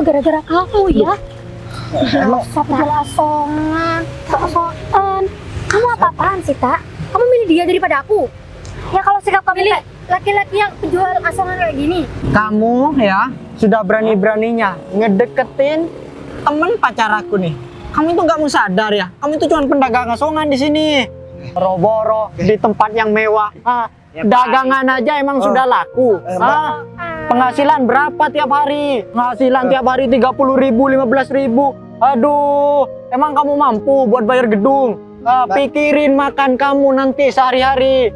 gara-gara kamu ya. Emang Jual asongan, sok-sokan. Kamu apa-apaan sih, Tak? Kamu milih dia daripada aku? Ya kalau sikap kamu milih laki-laki yang penjual asongan kayak gini. kamu ya sudah berani-beraninya ngedeketin temen pacar aku nih. Kamu tuh nggak mau sadar ya? Kamu itu cuma pedagang asongan di sini. Boro-boro di tempat yang mewah. Dagangan aja emang sudah laku. Penghasilan berapa tiap hari? Penghasilan tiap hari 30.000, 15.000. Aduh, emang kamu mampu buat bayar gedung? Pikirin makan kamu nanti sehari-hari.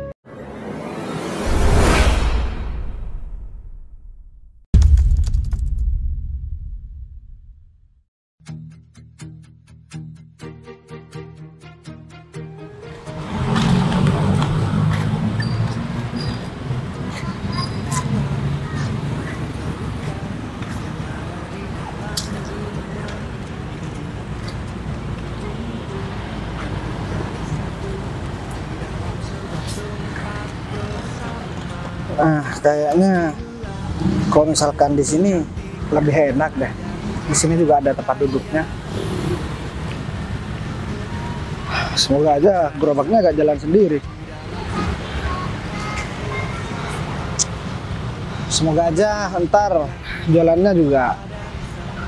Kayaknya kalau misalkan di sini lebih enak deh. Di sini juga ada tempat duduknya. Semoga aja gerobaknya gak jalan sendiri. Semoga aja ntar jualannya juga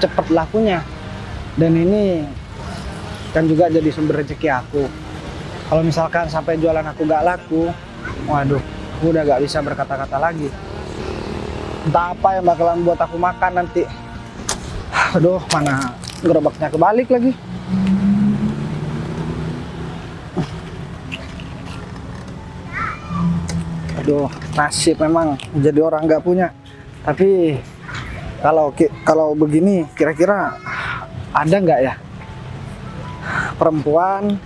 cepet lakunya. Dan ini kan juga jadi sumber rezeki aku. Kalau misalkan sampai jualan aku gak laku, waduh, aku udah gak bisa berkata-kata lagi. Entah apa yang bakalan buat aku makan nanti. Aduh, mana gerobaknya kebalik lagi. Aduh, nasib memang jadi orang nggak punya. Tapi kalau begini, kira-kira ada nggak ya perempuan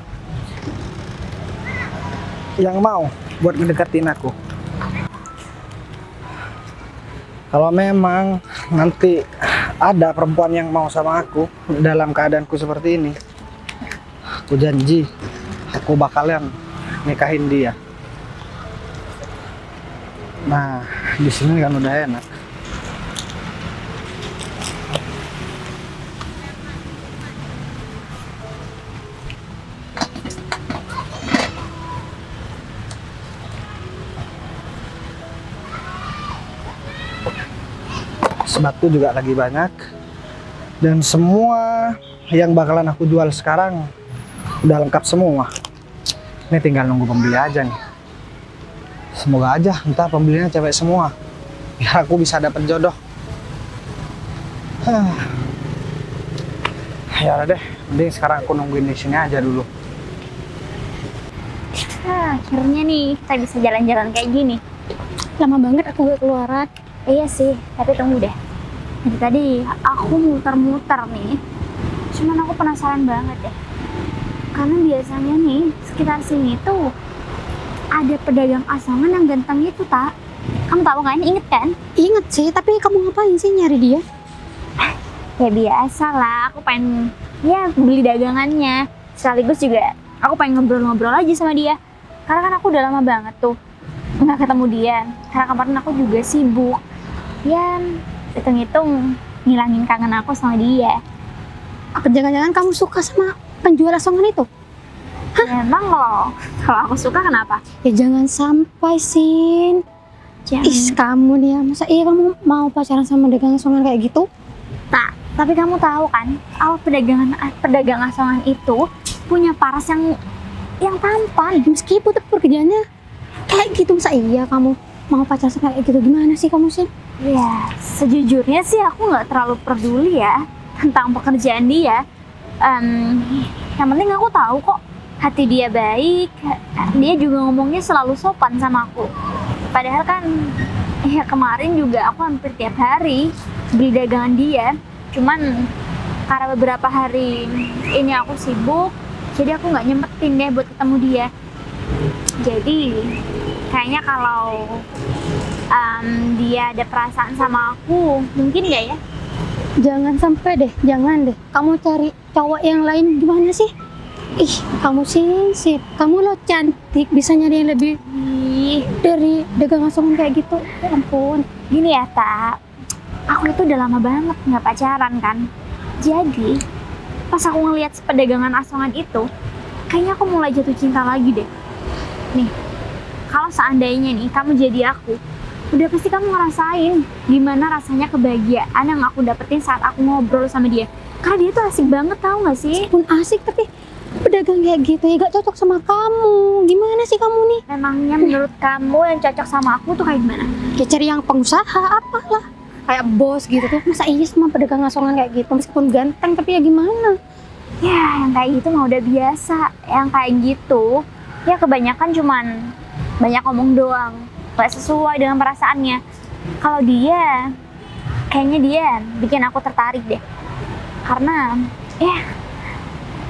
yang mau buat mendekatin aku? Kalau memang nanti ada perempuan yang mau sama aku dalam keadaanku seperti ini, aku janji aku bakalan nikahin dia. Nah, di sini kan udah enak. Sebatu juga lagi banyak, dan semua yang bakalan aku jual sekarang udah lengkap semua. Ini tinggal nunggu pembeli aja nih. Semoga aja entah pembelinya cewek semua, biar aku bisa dapet jodoh. Ya udah deh, mending sekarang aku nungguin di sini aja dulu. Akhirnya nih kita bisa jalan-jalan kayak gini. Lama banget aku gak keluaran. Iya sih, tapi tunggu deh. Dari tadi aku muter-muter nih, cuman aku penasaran banget deh. Karena biasanya nih sekitar sini tuh ada pedagang asongan yang ganteng itu, Tak. Kamu tahu kan? Inget kan? Inget sih, tapi kamu ngapain sih nyari dia? Ya biasa lah, aku pengen ya beli dagangannya. Sekaligus juga aku pengen ngobrol-ngobrol aja sama dia. Karena kan aku udah lama banget tuh nggak ketemu dia. Karena kemarin aku juga sibuk. Ya, hitung-hitung ngilangin kangen aku sama dia. Apa jangan-jangan kamu suka sama penjual asongan itu? Ya, emang kalau aku suka kenapa? Ya jangan sampai, Sin. Ih, kamu nih ya, masa iya kamu mau pacaran sama dagang asongan kayak gitu? Tak, tapi kamu tahu kan, pedagang asongan itu punya paras yang tampan. Meskipun tapi pekerjaannya kayak gitu, masa iya kamu mau pacaran sama kayak gitu? Gimana sih kamu, Sin? Ya, sejujurnya sih aku nggak terlalu peduli ya tentang pekerjaan dia. Yang penting aku tahu kok hati dia baik. Dia juga ngomongnya selalu sopan sama aku. Padahal kan ya kemarin juga aku hampir tiap hari beli dagangan dia. Cuman karena beberapa hari ini aku sibuk, jadi aku nggak nyempetin deh buat ketemu dia. Jadi kayaknya kalau dia ada perasaan sama aku, mungkin nggak ya? Jangan sampai deh, jangan deh. Kamu cari cowok yang lain gimana sih? Ih, kamu sih, kamu lo cantik, bisa nyari yang lebih dari dagang asongan kayak gitu. Ya ampun. Gini ya, Tak. aku itu udah lama banget nggak pacaran kan. Jadi pas aku ngeliat pedagangan asongan itu, kayaknya aku mulai jatuh cinta lagi deh. Nih, kalau seandainya nih kamu jadi aku, udah pasti kamu ngerasain gimana rasanya kebahagiaan yang aku dapetin saat aku ngobrol sama dia. Karena dia tuh asik banget, tau gak sih? Pun asik, tapi pedagang kayak gitu ya gak cocok sama kamu. Gimana sih kamu nih? Memangnya menurut kamu yang cocok sama aku tuh kayak gimana? Ya cari yang pengusaha apalah. Kayak bos gitu tuh. Masa iya sama pedagang asongan kayak gitu? Meskipun ganteng, tapi ya gimana? Ya, yang kayak gitu mah udah biasa. Yang kayak gitu, ya kebanyakan cuman banyak ngomong doang. Gak sesuai dengan perasaannya. Kalau dia, kayaknya dia bikin aku tertarik deh. Karena, ya,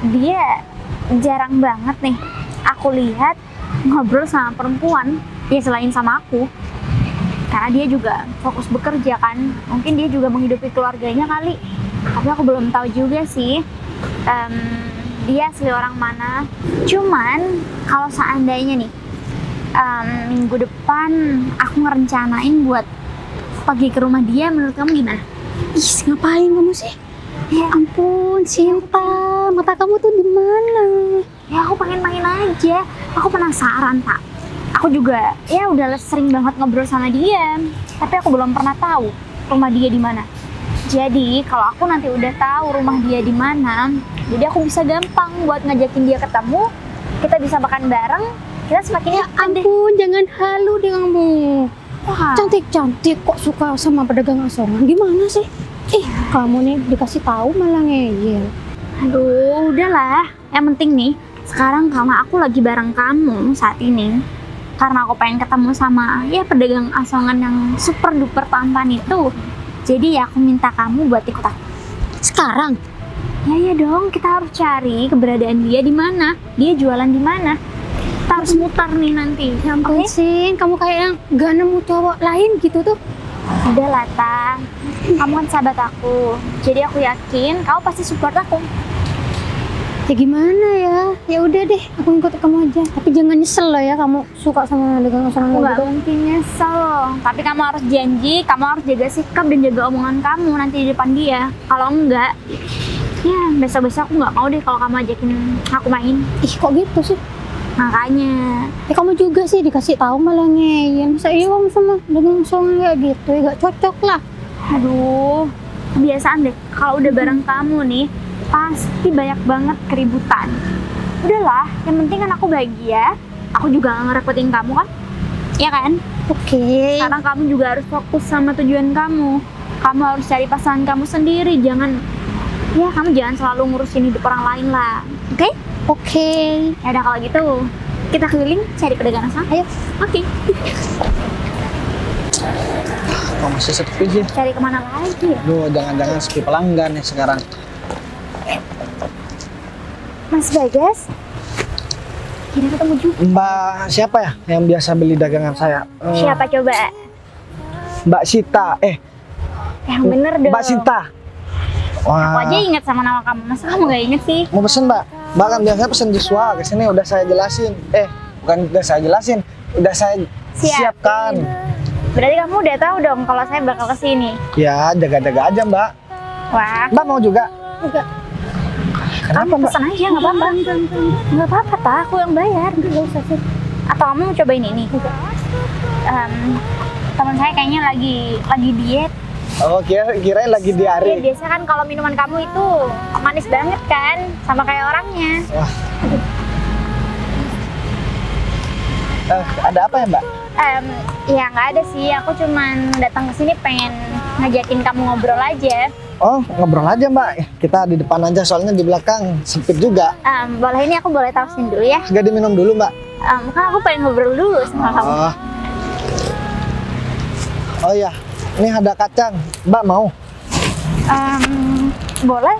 dia jarang banget nih aku lihat ngobrol sama perempuan, ya selain sama aku. Karena dia juga fokus bekerja kan. Mungkin dia juga menghidupi keluarganya kali. Tapi aku belum tahu juga sih. Dia asli orang mana. Cuman kalau seandainya nih minggu depan aku ngerencanain buat pergi ke rumah dia, menurut kamu gimana? Ih, ngapain kamu sih? Ya ampun, Cinta. Mata kamu tuh di mana? Ya aku pengen main aja. Aku penasaran, Pak. Aku juga ya udah sering banget ngobrol sama dia, tapi aku belum pernah tahu rumah dia di mana. Jadi kalau aku nanti udah tahu rumah dia di mana, jadi aku bisa gampang buat ngajakin dia ketemu. Kita bisa makan bareng. Kita semakin Ya ampun, jangan halu deh kamu. Wah. Cantik-cantik kok suka sama pedagang asongan. Gimana sih? Kamu nih dikasih tahu malah ngeyel. Aduh, udahlah. Yang penting nih, sekarang karena aku lagi bareng kamu saat ini, karena aku pengen ketemu sama ya pedagang asongan yang super duper tampan itu, jadi ya aku minta kamu buat ikut aku. Sekarang? Ya dong, kita harus cari keberadaan dia di mana, dia jualan di mana. Kita harus muter nih nanti. Ya ampun, Sin, kamu kayak yang gak nemu cowok lain gitu tuh. Udah lah, Ta. Kamu kan sahabat aku, jadi aku yakin kamu pasti support aku. Ya gimana ya? Ya udah deh, aku ikut kamu aja. Tapi jangan nyesel loh ya kamu suka sama pedagang asongan Aku kayak gak gitu. mungkin nyesel loh. Tapi kamu harus janji, kamu harus jaga sikap dan jaga omongan kamu nanti di depan dia. Kalau enggak, ya besok-besok aku nggak mau deh kalau kamu ajakin aku main. Ih, kok gitu sih? Makanya, Ya kamu juga sih dikasih tahu malah ngeyel. Masa iya kamu sama pedagang asongan kayak gitu? Ya gak cocok lah. aduh, kebiasaan deh. Kalau udah bareng kamu nih, pasti banyak banget keributan. Udahlah, yang penting kan aku bahagia. Aku juga gak ngerepotin kamu kan? Iya kan? Oke. Sekarang kamu juga harus fokus sama tujuan kamu. Kamu harus cari pasangan kamu sendiri. Kamu jangan selalu ngurusin hidup orang lain lah. Oke? Oke. Ya udah kalau gitu, kita keliling cari pedagang asongan. Ayo. Oke. Kok masih sepi sih? Cari kemana lagi ya? Duh, jangan-jangan sepi pelanggan nih sekarang. Mas Bagas? Kita ketemu juga. Mbak siapa ya yang biasa beli dagangan saya? Siapa coba? Mbak Sita. Yang bener dong. Mbak Sinta. Aku Wah. aja inget sama nama kamu. Masa kamu gak inget sih? Mau pesen Mbak? Mbak kan biasanya pesen Joshua. Kesini udah saya jelasin. Bukan udah saya jelasin. Udah saya siapkan. Berarti kamu udah tahu dong kalau saya bakal kesini. Ya, jaga-jaga aja Mbak. Wah, Mbak mau juga? Enggak. Kenapa kamu Mbak? pesen aja, nggak apa-apa. Nggak apa-apa, Tak. Aku yang bayar. Enggak usah sih. Atau kamu mau cobain ini? Teman saya kayaknya lagi diet. Oh, kirain lagi Iya, diare. biasa kan kalau minuman kamu itu manis banget kan, sama kayak orangnya. Wah. Ada apa ya Mbak? Ya nggak ada sih. Aku cuman datang ke sini pengen ngajakin kamu ngobrol aja. Oh, ngobrol aja Mbak. Kita di depan aja, soalnya di belakang sempit juga. Boleh ini aku boleh tarusin dulu ya? Gak diminum dulu Mbak? Kan aku pengen ngobrol dulu sama kamu. Oh iya, ini ada kacang. Mbak mau? Boleh?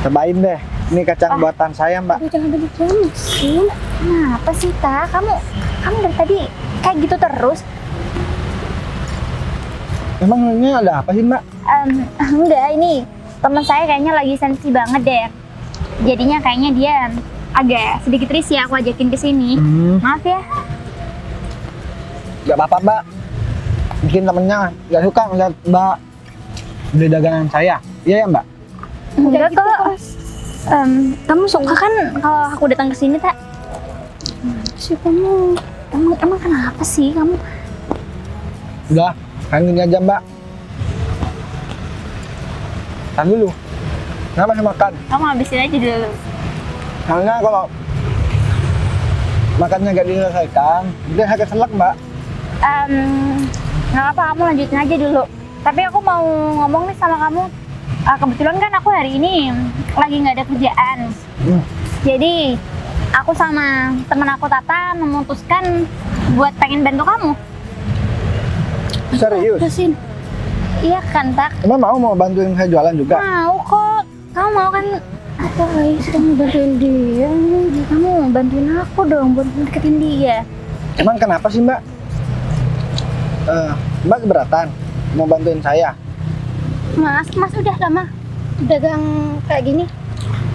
Cobain deh. Ini kacang buatan saya Mbak. Aduh, jangan begitu, Sin. Kenapa sih, Ta? Kamu dari tadi kayak gitu terus? Emang ini ada apa sih Mbak? Enggak, ini teman saya kayaknya lagi sensi banget deh. Jadinya kayaknya dia agak sedikit risih aku ajakin ke sini. Maaf ya. Gak apa-apa Mbak. Mungkin temennya gak suka ngeliat Mbak beli dagangan saya. Iya ya Mbak? Enggak gitu, kok. Kamu suka kan kalau aku datang ke sini, Tak? Sih kamu. Emang kenapa sih kamu? Udah, kan gini aja Mbak. Tahan dulu. Kenapa sih makan? Kamu habisin aja dulu. Karena kalau makannya gak diselesaikan, dia agak selek Mbak. Nggak apa, kamu lanjutin aja dulu. Tapi aku mau ngomong nih sama kamu. Kebetulan kan aku hari ini lagi nggak ada kerjaan. Jadi aku sama temen aku Tata memutuskan buat pengen bantu kamu. Serius? Terusin. Iya kan, Tak? Emang mau bantuin saya jualan juga? Mau kok. Kamu mau kan? Apa guys, kamu bantuin dia? Kamu bantuin aku dong buat deketin dia. Emang kenapa sih Mbak? Mbak keberatan mau bantuin saya? Mas udah lama dagang kayak gini?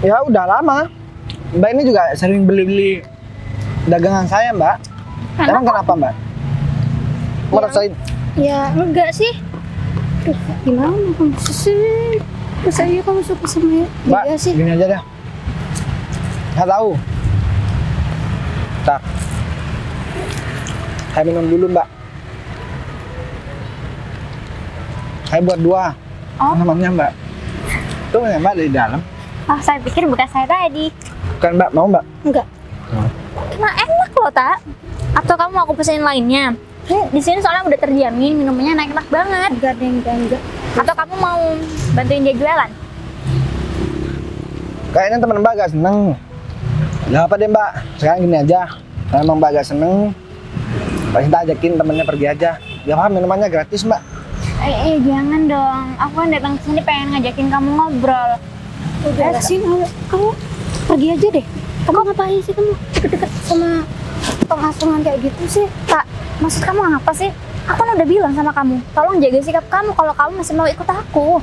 Ya udah lama. Mbak ini juga sering beli-beli dagangan saya Mbak. Emang kenapa Mbak? Mau rasain? Ya enggak sih. Duh, gimana kamu sih? Masa iya kamu suka sama Mbak, dia sih? gini aja deh. Nggak tahu. Tak. Saya minum dulu Mbak. Saya buat 2. Oh. Namanya Mbak. Tuh ya Mbak dari dalam. Oh, saya pikir bukan saya tadi. Bukan Mbak, mau Mbak? Enggak. Kena enak loh, Tak. Atau kamu mau aku pesenin lainnya? Di sini soalnya udah terjamin minumnya enak banget. Enggak. Atau kamu mau bantuin dia jualan? Kayaknya teman Mbak gak seneng. Gak apa deh Mbak. Sekarang gini aja. Kalau emang Mbak gak seneng, Mbak Sinta ajakin temennya pergi aja. Gak apa, minumannya gratis Mbak. Jangan dong. Aku kan datang ke sini pengen ngajakin kamu ngobrol. Udah sih, kamu pergi aja deh. Kamu ngapain sih kamu deket-deket sama pengasuhan kayak gitu sih? Tak, maksud kamu apa sih? Aku kan udah bilang sama kamu, tolong jaga sikap kamu kalau kamu masih mau ikut aku.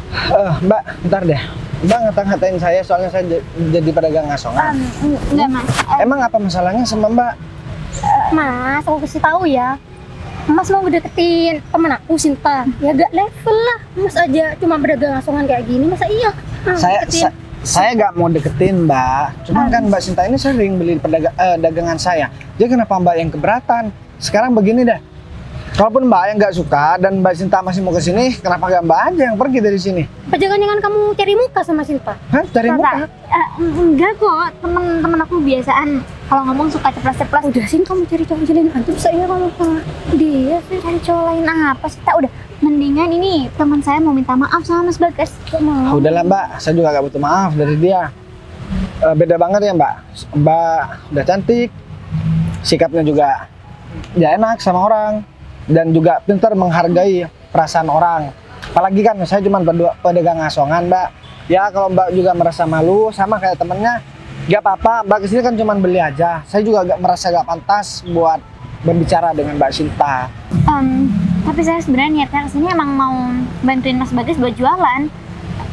Mbak, bentar deh. Mbak ngata-ngatain saya soalnya saya jadi pedagang asongan. Enggak, Mas. Emang apa masalahnya sama Mbak? Mas, aku kasih tahu ya. Mas mau deketin temen aku, Sinta. Ya gak level lah. Mas aja cuma berdagang asongan kayak gini, masa iya? Saya gak mau deketin Mbak. Cuman kan Mbak Sinta ini sering beli dagangan saya. Jadi kenapa Mbak yang keberatan? Sekarang begini dah. Kalaupun Mbak yang nggak suka dan Mbak Sinta masih mau ke sini, kenapa nggak Mbak aja yang pergi dari sini? Jangan kamu cari muka sama Sinta. Hah? Cari muka? Enggak kok, temen aku biasaan kalau ngomong suka ceplas-ceplas. Udah sih kamu cari cowok lain antum, saya kamu sama dia sih. Cari cowok lain apa sih? Tak, udah mendingan ini teman saya mau minta maaf sama Mas Bagas. Udahlah Mbak, saya juga nggak butuh maaf dari dia. Beda banget ya Mbak. Mbak udah cantik, sikapnya juga ya enak sama orang. Dan juga pintar menghargai perasaan orang. Apalagi kan saya cuma pedagang asongan Mbak. Ya kalau Mbak juga merasa malu sama kayak temennya, gak apa-apa. Mbak kesini kan cuma beli aja. Saya juga merasa gak pantas buat berbicara dengan Mbak Sinta. Tapi saya sebenarnya niatnya kesini emang mau bantuin Mas Bagas buat jualan.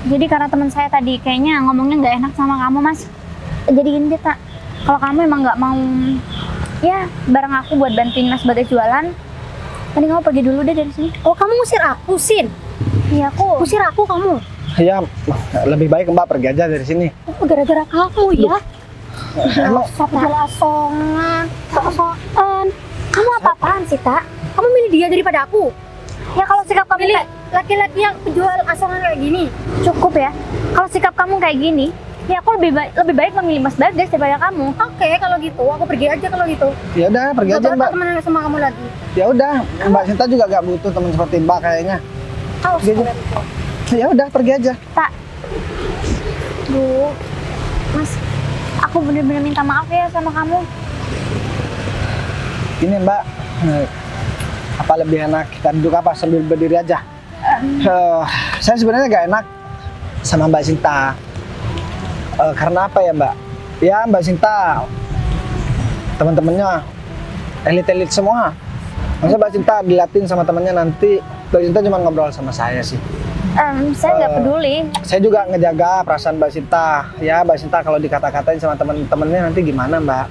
Jadi karena teman saya tadi kayaknya ngomongnya nggak enak sama kamu Mas. Jadi gini deh Tak, kalau kamu emang nggak mau ya bareng aku buat bantuin Mas Bagas jualan, tadi kamu pergi dulu deh dari sini. Oh, kamu ngusir aku, Sin? Iya, aku. Usir aku kamu? Ya lebih baik Mbak pergi aja dari sini. Oh, gara-gara kamu ya? Emang Jual asongan, sok-sokan. Kamu apa-apaan sih, Tak? Kamu milih dia daripada aku? Ya kalau sikap kamu Milih laki-laki yang penjual asongan kayak gini? cukup ya. Kalau sikap kamu kayak gini, ya aku lebih baik memilih Mas Bagas daripada kamu. Oke, kalau gitu aku pergi aja kalau gitu. ya udah pergi aja Mbak. Temenan sama kamu lagi. Ya udah, Mbak Sinta juga gak butuh teman seperti Mbak kayaknya. Awas Gitu. kalau gitu. Ya udah pergi aja. Tak. Duh, Mas, aku bener-bener minta maaf ya sama kamu. Ini Mbak, apa lebih enak kita duduk apa sambil berdiri aja? Saya sebenarnya gak enak sama Mbak Sinta. Karena apa ya Mbak? Ya Mbak Sinta, teman-temannya elit-elit semua. Masa Mbak Sinta dilatin sama temannya, nanti Mbak Sinta cuma ngobrol sama saya sih. Saya nggak peduli. Saya juga ngejaga perasaan Mbak Sinta. Ya Mbak Sinta kalau dikata-katain sama teman-temannya nanti gimana Mbak?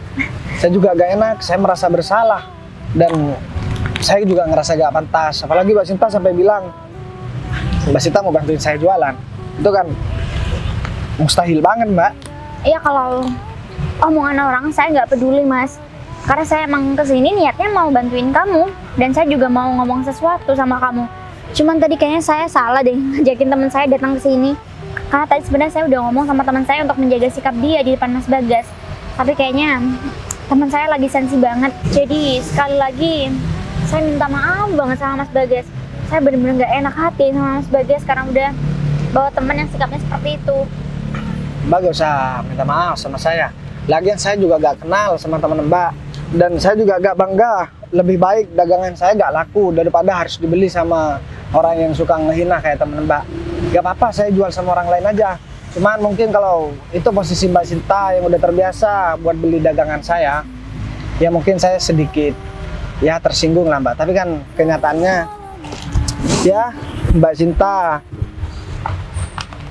Saya juga gak enak, saya merasa bersalah. Dan saya juga ngerasa gak pantas. Apalagi Mbak Sinta sampai bilang, Mbak Sinta mau bantuin saya jualan. Itu kan mustahil banget, Mbak. Iya, kalau omongan orang saya nggak peduli, Mas. Karena saya emang kesini niatnya mau bantuin kamu. Dan saya juga mau ngomong sesuatu sama kamu. Cuman tadi kayaknya saya salah deh ngajakin teman saya datang ke sini. Karena tadi sebenarnya saya udah ngomong sama teman saya untuk menjaga sikap dia di depan Mas Bagas. Tapi kayaknya teman saya lagi sensi banget. Jadi sekali lagi saya minta maaf banget sama Mas Bagas. Saya bener-bener nggak enak hati sama Mas Bagas karena udah bawa teman yang sikapnya seperti itu. Mbak gak usah minta maaf sama saya. Lagian saya juga gak kenal sama teman Mbak. Dan saya juga gak bangga. Lebih baik dagangan saya gak laku daripada harus dibeli sama orang yang suka ngehina kayak teman Mbak. Gak apa-apa, saya jual sama orang lain aja. Cuman mungkin kalau itu posisi Mbak Sinta yang udah terbiasa buat beli dagangan saya, ya mungkin saya sedikit ya tersinggung lah Mbak. Tapi kan kenyataannya ya Mbak Sinta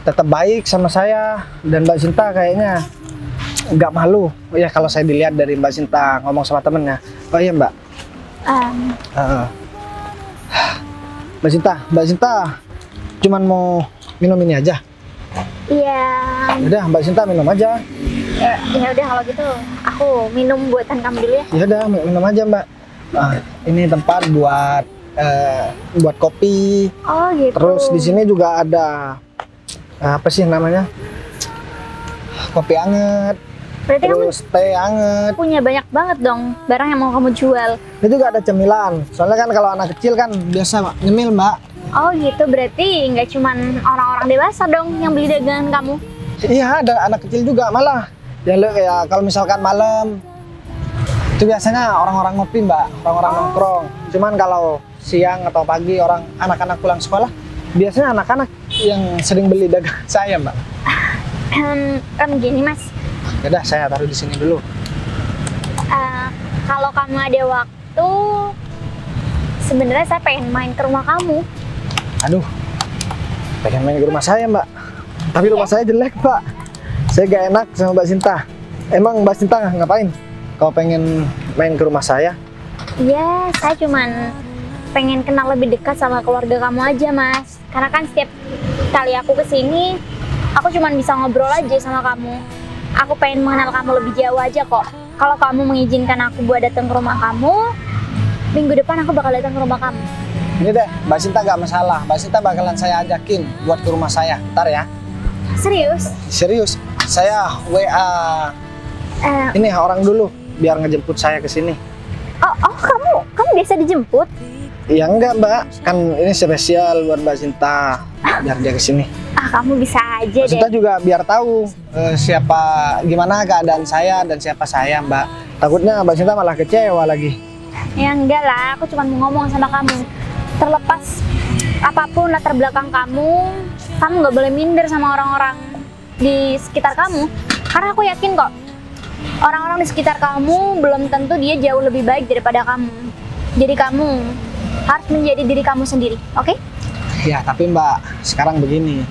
tetap baik sama saya, dan Mbak Sinta kayaknya nggak malu ya kalau saya dilihat dari Mbak Sinta ngomong sama temennya. Oh iya Mbak. Mbak Sinta cuman mau minum ini aja. Iya. Udah Mbak Sinta minum aja. Ya udah kalau gitu aku minum buatan kamu dulu ya. Ya udah minum aja Mbak. Ini tempat buat kopi. Oh gitu. Terus di sini juga ada apa sih namanya, kopi anget. Berarti Terus teh anget. punya banyak banget dong barang yang mau kamu jual. Ini juga ada cemilan. Soalnya kan kalau anak kecil kan biasa nyemil Mbak. Oh gitu, berarti nggak cuman orang-orang dewasa dong yang beli dagangan kamu. Iya, ada anak kecil juga malah. Ya kayak kalau misalkan malam itu biasanya orang-orang ngopi Mbak, orang-orang nongkrong. Cuman kalau siang atau pagi anak-anak pulang sekolah, biasanya anak-anak yang sering beli dagangan saya Mbak. Gini Mas, Yaudah saya taruh di sini dulu. kalau kamu ada waktu, sebenarnya saya pengen main ke rumah kamu. Aduh, pengen main ke rumah saya Mbak. Tapi rumah saya jelek Pak. Saya gak enak sama Mbak Sinta. Emang Mbak Sinta ngapain kalau pengen main ke rumah saya? Iya, saya cuman pengen kenal lebih dekat sama keluarga kamu aja Mas. Karena kan setiap kali aku kesini, aku cuman bisa ngobrol aja sama kamu. Aku pengen mengenal kamu lebih jauh aja kok. Kalau kamu mengizinkan aku buat datang ke rumah kamu, minggu depan aku bakal datang ke rumah kamu. Ini deh, Mbak Sinta gak masalah. Mbak Sinta bakalan saya ajakin buat ke rumah saya. Ntar ya. Serius? Serius, saya WA ini orang dulu biar ngejemput saya ke sini. Oh, kamu biasa dijemput? Ya enggak Mbak, kan ini spesial buat Mbak Sinta biar dia ke sini. Kamu bisa aja Mbak deh. Sinta juga biar tahu gimana keadaan saya dan siapa saya Mbak. Takutnya Mbak Sinta malah kecewa lagi. Ya enggak lah, aku cuma mau ngomong sama kamu. Terlepas apapun latar belakang kamu nggak boleh minder sama orang-orang di sekitar kamu. Karena aku yakin kok, orang-orang di sekitar kamu belum tentu dia jauh lebih baik daripada kamu. Jadi kamu harus menjadi diri kamu sendiri, oke? Ya tapi Mbak, sekarang begini.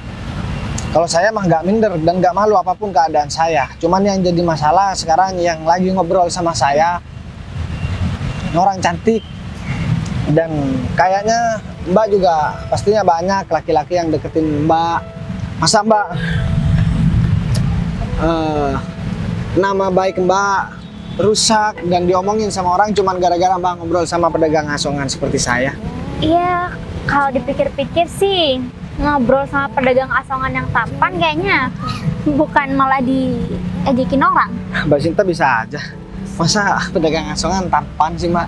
Kalau saya mah nggak minder dan nggak malu apapun keadaan saya. Cuman yang jadi masalah sekarang yang lagi ngobrol sama saya orang cantik. Dan kayaknya Mbak juga pastinya banyak laki-laki yang deketin Mbak. Masa Mbak nama baik Mbak rusak dan diomongin sama orang cuman gara-gara Mbak ngobrol sama pedagang asongan seperti saya? Iya, kalau dipikir-pikir sih ngobrol sama pedagang asongan yang tampan kayaknya bukan malah diejekin orang. Mbak Sinta bisa aja. Masa pedagang asongan tampan sih Mbak?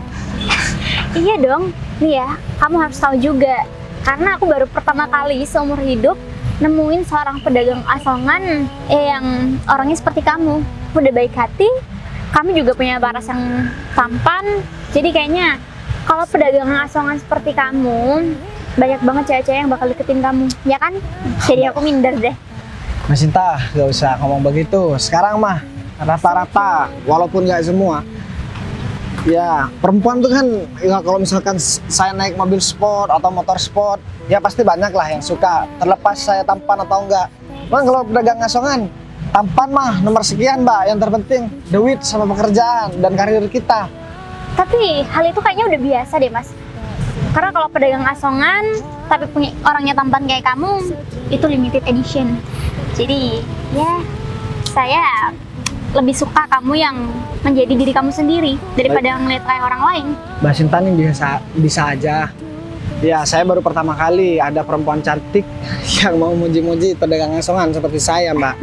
Iya dong, nih ya, kamu harus tahu juga. Karena aku baru pertama kali seumur hidup nemuin seorang pedagang asongan yang orangnya seperti kamu. Udah baik hati, kamu juga punya paras yang tampan. Jadi kayaknya kalau pedagang asongan seperti kamu, banyak banget cewek-cewek yang bakal deketin kamu, ya kan? Jadi aku minder deh. Mbak Sinta, gak usah ngomong begitu. Sekarang mah rata-rata, walaupun gak semua, ya perempuan tuh kan ya kalau misalkan saya naik mobil sport atau motor sport, ya pasti banyak lah yang suka, terlepas saya tampan atau enggak. Bang, kalau pedagang asongan, tampan mah nomor sekian Mbak, yang terpenting duit sama pekerjaan dan karir kita. Tapi hal itu kayaknya udah biasa deh Mas. Karena kalau pedagang asongan tapi punya orangnya tampan kayak kamu, itu limited edition. Jadi ya saya lebih suka kamu yang menjadi diri kamu sendiri daripada ngeliat kayak orang lain. Mbak Sinta nih bisa aja. Ya, saya baru pertama kali ada perempuan cantik yang mau muji-muji pedagang asongan seperti saya, Mbak.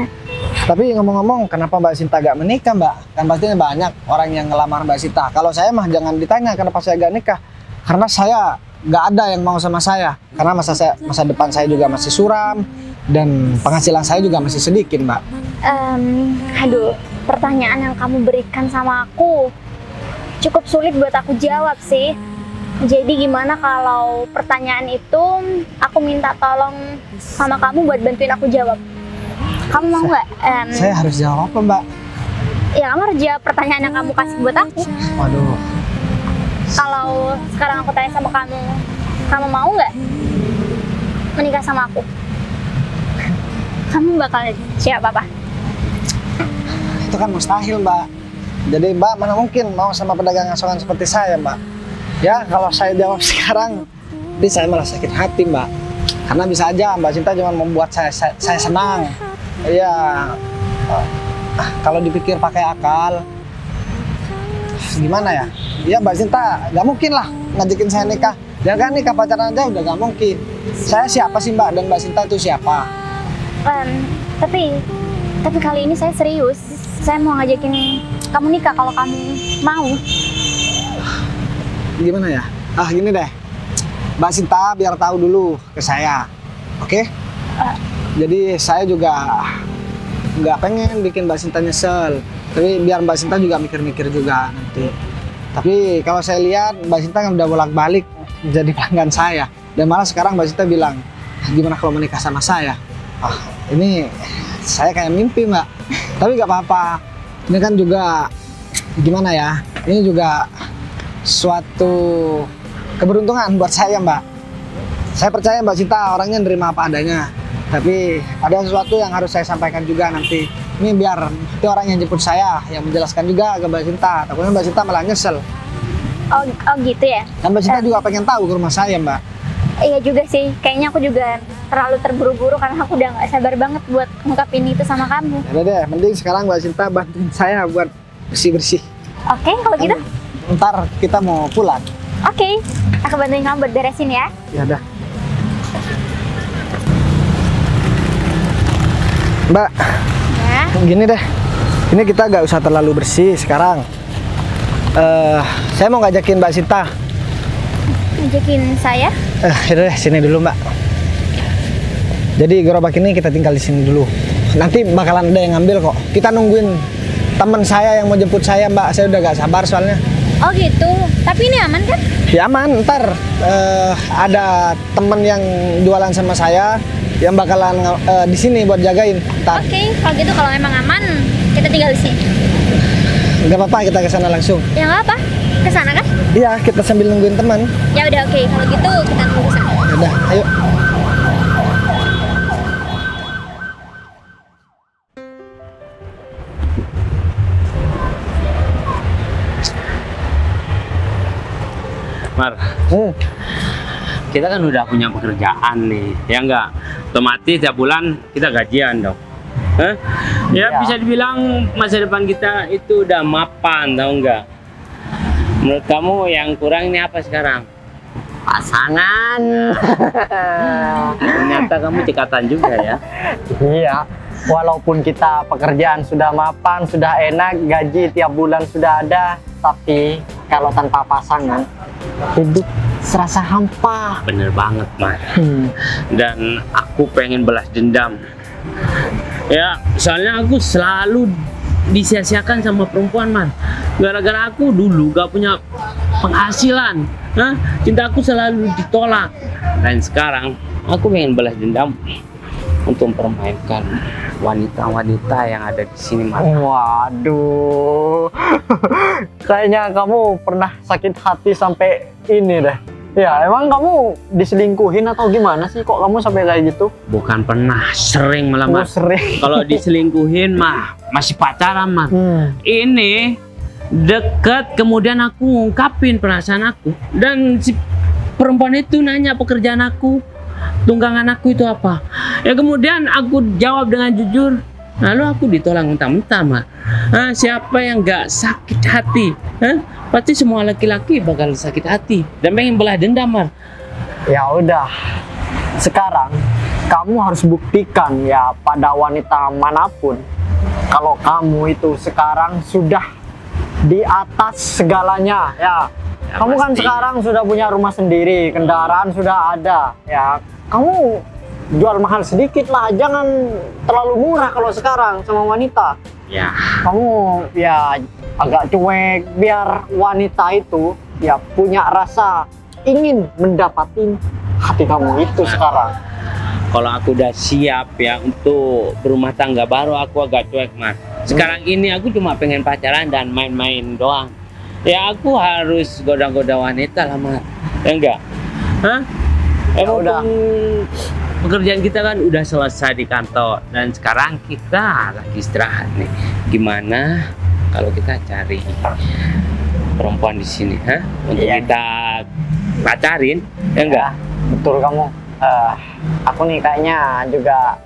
Tapi ngomong-ngomong, kenapa Mbak Sinta gak menikah, Mbak? Kan pastinya banyak orang yang ngelamar Mbak Sinta. Kalau saya mah jangan ditanya kenapa saya gak nikah. Karena saya gak ada yang mau sama saya. Karena masa depan saya juga masih suram. Dan penghasilan saya juga masih sedikit, Mbak. Aduh, pertanyaan yang kamu berikan sama aku cukup sulit buat aku jawab sih. Jadi gimana kalau pertanyaan itu aku minta tolong sama kamu buat bantuin aku jawab? Kamu mau nggak? Saya harus jawab apa, Mbak? Ya kamu harus jawab pertanyaan yang kamu kasih buat aku. Waduh. Kalau sekarang aku tanya sama kamu, kamu mau nggak menikah sama aku? Kamu bakal siap apa? Itu kan mustahil, Mbak. Jadi Mbak mana mungkin mau sama pedagang asongan seperti saya, Mbak? Ya, kalau saya jawab sekarang, nanti saya malah sakit hati, Mbak. Karena bisa aja Mbak Sinta cuma membuat saya senang. Ya, kalau dipikir pakai akal, gimana ya? Ya Mbak Sinta, nggak mungkin lah ngajakin saya nikah. Jangan kan nikah, pacaran aja udah nggak mungkin. Saya siapa sih, Mbak? Dan Mbak Sinta itu siapa? Tapi kali ini saya serius. Saya mau ngajakin kamu nikah kalau kamu mau. Gimana ya? Gini deh, Mbak Sinta biar tahu dulu ke saya, oke? Jadi saya juga nggak pengen bikin Mbak Sinta nyesel, tapi biar Mbak Sinta juga mikir-mikir juga nanti. Tapi kalau saya lihat Mbak Sinta kan udah bolak-balik jadi pelanggan saya, dan malah sekarang Mbak Sinta bilang, gimana kalau menikah sama saya? Ini saya kayak mimpi, Mbak. Tapi nggak apa-apa, ini kan juga gimana ya? Ini juga suatu keberuntungan buat saya, Mbak. Saya percaya Mbak Sinta orangnya nerima apa adanya. Tapi ada sesuatu yang harus saya sampaikan juga nanti. Ini biar itu orang yang jemput saya yang menjelaskan juga ke Mbak Sinta. Takutnya Mbak Sinta malah nyesel. Oh gitu ya? Dan Mbak Sinta juga pengen tahu ke rumah saya, Mbak. Iya juga sih. Kayaknya aku juga terlalu terburu-buru karena aku udah nggak sabar banget buat ngungkapin itu sama kamu. Ya udah deh, mending sekarang Mbak Sinta bantuin saya buat bersih-bersih. Oke, kalau gitu. Ntar kita mau pulang. Oke, aku bantuin kamu buat beresin ya. Ya udah. Mbak, Ya. gini deh. Ini kita gak usah terlalu bersih sekarang. Saya mau ngajakin Mbak Sinta. Ngajakin saya? Yaudah deh, sini dulu, Mbak. Jadi gerobak ini kita tinggal di sini dulu. Nanti bakalan ada yang ngambil kok. Kita nungguin teman saya yang mau jemput saya, Mbak. Saya udah gak sabar soalnya. Oh gitu. Tapi ini aman kan? Ya aman, ntar ada temen yang jualan sama saya yang bakalan di sini buat jagain. Oke, kalau gitu kalau memang aman, kita tinggal di sini. Gak apa-apa, kita ke sana langsung. Ya nggak apa, ke sana kan? Iya, kita sambil nungguin teman. Ya udah oke, kalau gitu kita tunggu sana. Ya udah, ayo. Mar, kita kan udah punya pekerjaan nih, ya enggak? Otomatis tiap bulan kita gajian dong. Ya bisa dibilang masa depan kita itu udah mapan, tau enggak? Menurut kamu yang kurang ini apa sekarang? Pasangan. Ternyata kamu cekatan juga ya. Iya, walaupun kita pekerjaan sudah mapan, sudah enak, gaji tiap bulan sudah ada, tapi kalau tanpa pasangan, hidup serasa hampa. Bener banget, Mar. Dan aku pengen balas dendam. Ya, soalnya aku selalu disia-siakan sama perempuan, Man. Gara-gara aku dulu gak punya penghasilan. Cinta aku selalu ditolak. Dan sekarang aku pengen balas dendam untuk mempermainkan wanita-wanita yang ada di sini, Man. Waduh, kayaknya kamu pernah sakit hati sampai ini deh. Ya, emang kamu diselingkuhin atau gimana sih? Kok kamu sampai kayak gitu? Bukan pernah, sering malah, Mas. Sering. Kalau diselingkuhin mah masih pacaran, Mas. Ini deket, kemudian aku ngungkapin perasaan aku, dan si perempuan itu nanya pekerjaan aku, tunggangan aku itu apa. Ya kemudian aku jawab dengan jujur. Lalu aku ditolak mentah-mentah, Mar. Siapa yang nggak sakit hati? Pasti semua laki-laki bakal sakit hati dan pengen belah dendam, Mar. Ya udah, sekarang kamu harus buktikan ya pada wanita manapun kalau kamu itu sekarang sudah di atas segalanya ya. Ya, Kamu kan pasti. sekarang sudah punya rumah sendiri, kendaraan sudah ada ya. Kamu jual mahal sedikit lah, jangan terlalu murah kalau sekarang sama wanita. Ya, Kamu ya agak cuek biar wanita itu ya punya rasa ingin mendapatin hati kamu itu sekarang. kalau aku udah siap ya untuk berumah tangga baru, aku agak cuek, Mar. Sekarang ini aku cuma pengen pacaran dan main-main doang. Ya aku harus goda-goda wanita lah, Mar. Ya enggak? Hah? Ya udah. Pekerjaan kita kan udah selesai di kantor dan sekarang kita lagi istirahat nih. Gimana kalau kita cari perempuan di sini, untuk Iya. kita pacarin, ya enggak? Betul kamu. Aku nih kayaknya juga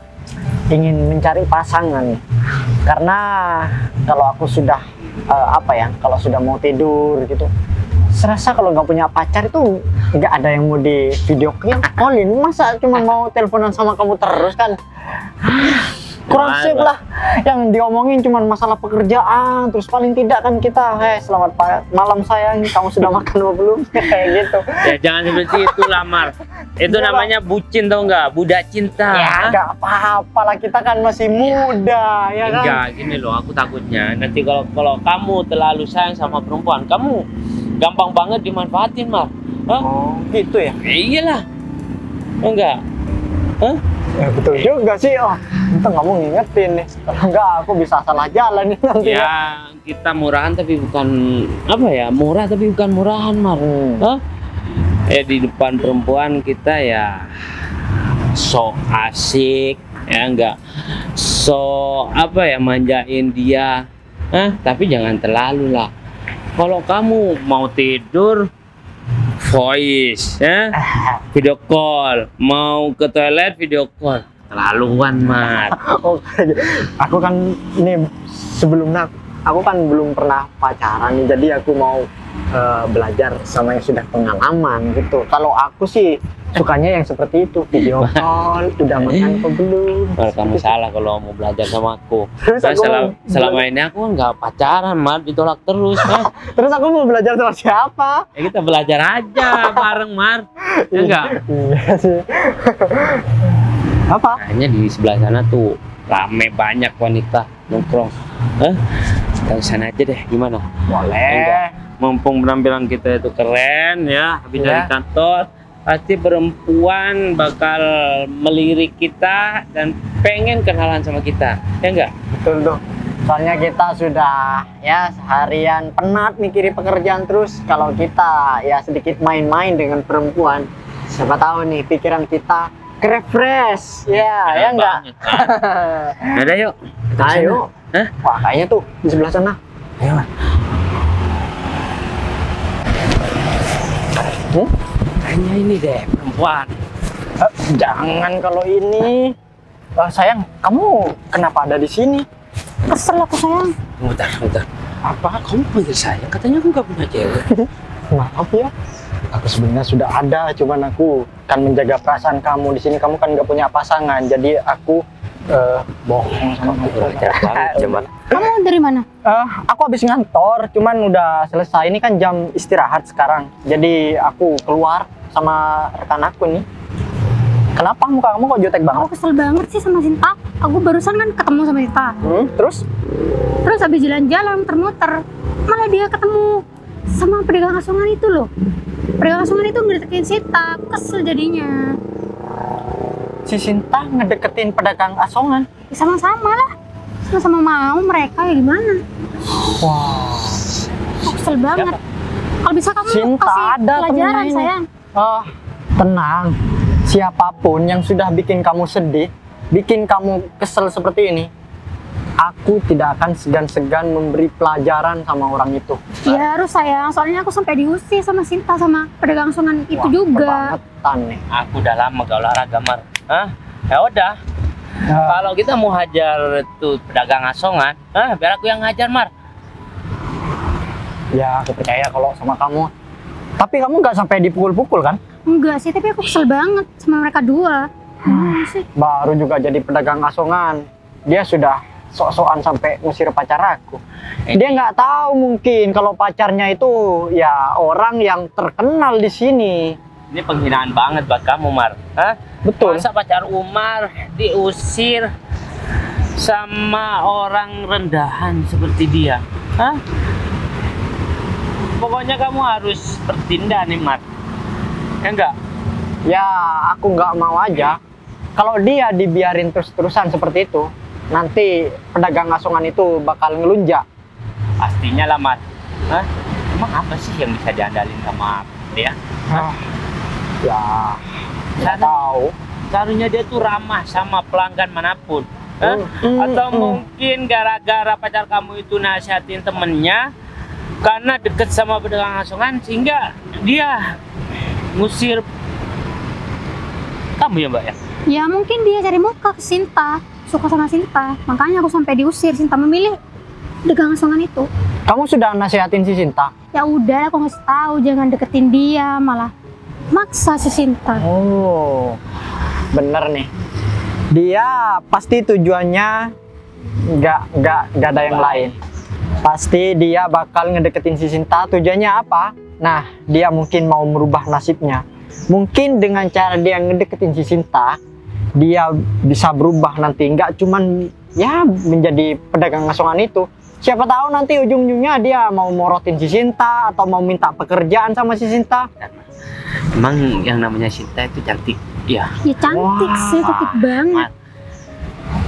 ingin mencari pasangan nih. Karena kalau aku sudah kalau sudah mau tidur gitu, serasa kalau nggak punya pacar itu nggak ada yang mau di video callin. Masa cuma mau teleponan sama kamu terus kan? Kurang sip lah. Yang diomongin cuma masalah pekerjaan, terus paling tidak kan kita, selamat malam sayang, kamu sudah makan apa belum? Kayak gitu. Ya jangan seperti itu lah, Mar. Itu Enggak, namanya bucin, tau nggak? Budak cinta. Ya nggak apa-apa lah, kita kan masih muda ya kan. Enggak, gini loh, aku takutnya nanti kalau kamu terlalu sayang sama perempuan, kamu gampang banget dimanfaatin, Mar. Oh gitu ya. Iyalah. Enggak. Ya betul juga sih. Oh itu kamu ngingetin nih, kalau enggak aku bisa salah jalan nih nanti ya. Ya, kita murahan tapi bukan murah tapi bukan murahan, Mar. Di depan perempuan kita ya so asik, ya enggak. So manjain dia. Tapi jangan terlalu lah. Kalau kamu mau tidur voice, video call, mau ke toilet video call, terlaluan, Mar. Aku kan ini sebelumnya aku kan belum pernah pacaran nih, jadi aku mau belajar sama yang sudah pengalaman gitu. Kalau aku sih sukanya yang seperti itu, video call, udah makan apa belum. Mar, kamu salah kalau mau belajar sama aku. Terus Nah, aku selama ini aku kan nggak pacaran, Mar, ditolak terus. Terus aku mau belajar sama siapa? Ya kita belajar aja bareng, Mar. Ya enggak? Iya sih. Apa? Kayaknya di sebelah sana tuh rame banyak wanita nongkrong. Kita ke sana aja deh, gimana? Boleh. Enggak. Mumpung penampilan kita itu keren ya, habis dari Iya. kantor, pasti perempuan bakal melirik kita dan pengen kenalan sama kita, ya enggak? Betul tuh. Soalnya kita sudah ya seharian penat mikirin pekerjaan terus. Kalau kita ya sedikit main-main dengan perempuan, siapa tahu nih pikiran kita refresh. Ya, ya enggak? Banget, kan? Yaudah yuk. Kita ke sana. Ayo. Hah? Wah, kayaknya tuh di sebelah sana. Ayo, Mar. Kayaknya ini deh perempuan. Jangan kalau ini. Sayang, kamu kenapa ada di sini? Kesel aku sayang. Bentar. Apa? Kamu panggil saya? Katanya aku nggak punya cewek. Maaf ya. Aku sebenarnya sudah ada, cuman aku kan menjaga perasaan kamu di sini. Kamu kan nggak punya pasangan, jadi aku bohong sama kamu. Coba. Kamu dari mana? Aku habis ngantor, cuman udah selesai. Ini kan jam istirahat sekarang, jadi aku keluar sama rekan aku nih. Kenapa muka kamu kok jutek banget? Aku kesel banget sih sama Sinta. Aku barusan kan ketemu sama Sinta. Terus habis jalan-jalan muter-muter, malah dia ketemu sama pedagang asongan itu loh. Pedagang asongan itu ngedeketin Sinta. Aku kesel jadinya. si Sinta ngedeketin pedagang asongan. Ya, sama-sama lah. Sama-sama mau mereka ya gimana? Wah. Aku kesel banget. Kalau bisa kamu Sinta kasih ada pelajaran temennya ini. sayang. Tenang. Siapapun yang sudah bikin kamu sedih, bikin kamu kesel seperti ini, Aku tidak akan segan-segan memberi pelajaran sama orang itu. Ya harus sayang, soalnya aku sampai diusir sama Sinta sama pedagang asongan itu Wah, juga. kebangetan nih. Aku udah lama gak olahraga, Mar. Hah? Ya udah. Kalau kita mau hajar tuh pedagang asongan, biar aku yang ngajar, Mar. Ya, aku percaya kalau sama kamu. Tapi kamu nggak sampai dipukul-pukul kan? Enggak sih, tapi aku kesel banget sama mereka dua. Sih. Baru juga jadi pedagang asongan. Dia sudah sok-sokan sampai ngusir pacar aku. Dia nggak tahu mungkin kalau pacarnya itu ya orang yang terkenal di sini. Ini penghinaan banget buat kamu, Mar. Hah? Betul. Masa pacar Umar diusir sama orang rendahan seperti dia? Hah? Pokoknya kamu harus bertindak nih, Mar. Ya enggak? Ya, aku nggak mau aja. Kalau dia dibiarin terus-terusan seperti itu, nanti pedagang asongan itu bakal ngelunjak. Pastinya lah, Mar. Hah? Emang apa sih yang bisa diandalin sama dia? Ya, nggak tahu. Seharusnya dia tuh ramah sama pelanggan manapun. Hah? Atau mungkin gara-gara pacar kamu itu nasihatin temennya karena deket sama pedagang asongan sehingga dia ngusir kamu ya, Mbak ya? Ya mungkin dia cari muka ke Sinta, suka sama Sinta. Makanya aku sampai diusir. Sinta memilih pedagang asongan itu. Kamu sudah nasihatin si Sinta? Ya udah, aku ngasih tahu jangan deketin dia, malah maksa si Sinta. Oh, bener nih. Dia pasti tujuannya nggak ada yang lain. Pasti dia bakal ngedeketin si Sinta. Tujuannya apa? Nah, dia mungkin mau merubah nasibnya. Mungkin dengan cara dia ngedeketin si Sinta, dia bisa berubah nanti. Nggak cuman ya menjadi pedagang asongan itu. Siapa tahu nanti ujung-ujungnya dia mau morotin si Sinta atau mau minta pekerjaan sama si Sinta. Emang yang namanya Sinta itu cantik ya? Ya cantik sih, cantik banget.